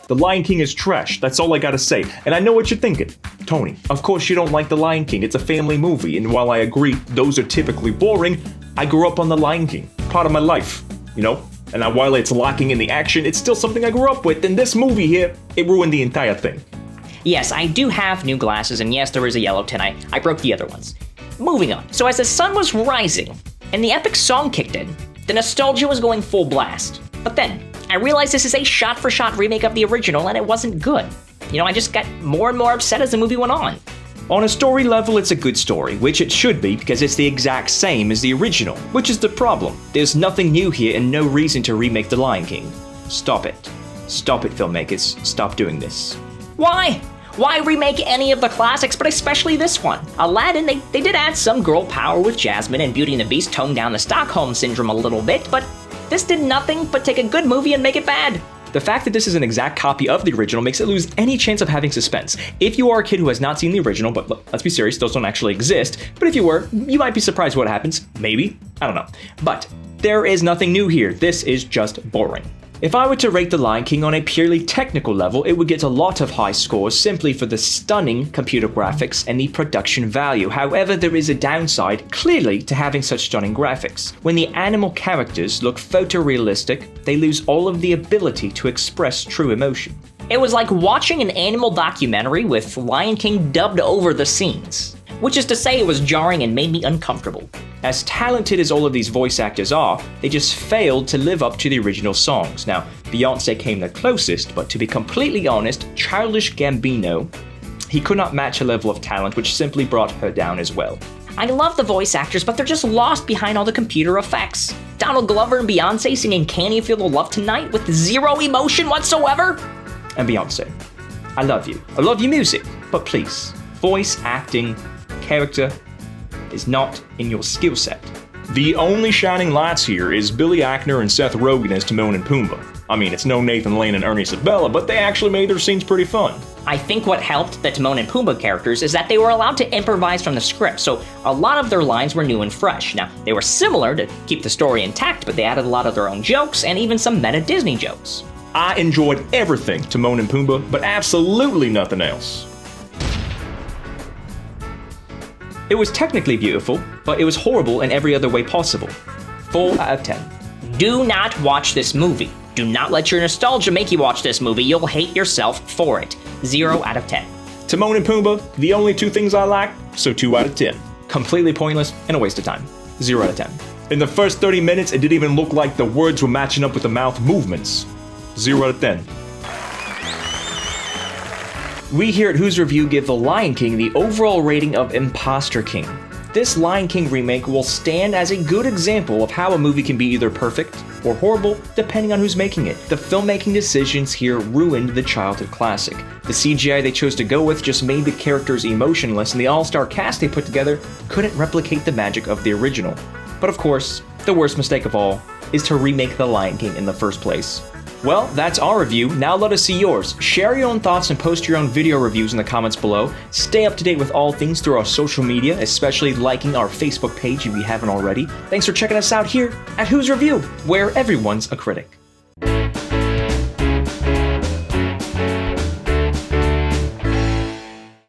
The Lion King is trash, that's all I gotta say. And I know what you're thinking. Tony, of course you don't like The Lion King, it's a family movie, and while I agree those are typically boring, I grew up on The Lion King. Part of my life, you know? And now while it's lacking in the action, it's still something I grew up with, and this movie here, it ruined the entire thing. Yes, I do have new glasses, and yes, there is a yellow tin. I broke the other ones. Moving on. So as the sun was rising, and the epic song kicked in, the nostalgia was going full blast. But then, I realized this is a shot-for-shot remake of the original, and it wasn't good. You know, I just got more and more upset as the movie went on. On a story level, it's a good story, which it should be because it's the exact same as the original, which is the problem. There's nothing new here and no reason to remake The Lion King. Stop it. Stop it, filmmakers. Stop doing this. Why? Why remake any of the classics, but especially this one? Aladdin, they did add some girl power with Jasmine, and Beauty and the Beast toned down the Stockholm Syndrome a little bit, but this did nothing but take a good movie and make it bad. The fact that this is an exact copy of the original makes it lose any chance of having suspense. If you are a kid who has not seen the original, but let's be serious, those don't actually exist, but if you were, you might be surprised what happens. Maybe. I don't know. But there is nothing new here. This is just boring. If I were to rate The Lion King on a purely technical level, it would get a lot of high scores simply for the stunning computer graphics and the production value. However, there is a downside, clearly, to having such stunning graphics. When the animal characters look photorealistic, they lose all of the ability to express true emotion. It was like watching an animal documentary with Lion King dubbed over the scenes. Which is to say, it was jarring and made me uncomfortable. As talented as all of these voice actors are, they just failed to live up to the original songs. Now, Beyoncé came the closest, but to be completely honest, Childish Gambino, he could not match a level of talent which simply brought her down as well. I love the voice actors, but they're just lost behind all the computer effects. Donald Glover and Beyoncé singing Can You Feel the Love Tonight with zero emotion whatsoever? And Beyoncé, I love you. I love your music, but please, voice acting, character is not in your skill set. The only shining lights here is Billy Eichner and Seth Rogen as Timon and Pumbaa. I mean, it's no Nathan Lane and Ernie Sabella, but they actually made their scenes pretty fun. I think what helped the Timon and Pumbaa characters is that they were allowed to improvise from the script, so a lot of their lines were new and fresh. Now, they were similar to keep the story intact, but they added a lot of their own jokes and even some meta Disney jokes. I enjoyed everything Timon and Pumbaa, but absolutely nothing else. It was technically beautiful, but it was horrible in every other way possible. 4 out of 10. Do not watch this movie. Do not let your nostalgia make you watch this movie. You'll hate yourself for it. 0 out of 10. Timon and Pumbaa, the only two things I like, so 2 out of 10. Completely pointless and a waste of time. 0 out of 10. In the first 30 minutes, it didn't even look like the words were matching up with the mouth movements. 0 out of 10. We here at Who's Review give The Lion King the overall rating of Imposter King. This Lion King remake will stand as a good example of how a movie can be either perfect or horrible, depending on who's making it. The filmmaking decisions here ruined the childhood classic. The CGI they chose to go with just made the characters emotionless, and the all-star cast they put together couldn't replicate the magic of the original. But of course, the worst mistake of all is to remake The Lion King in the first place. Well, that's our review. Now let us see yours. Share your own thoughts and post your own video reviews in the comments below. Stay up to date with all things through our social media, especially liking our Facebook page if you haven't already. Thanks for checking us out here at Who's Review, where everyone's a critic.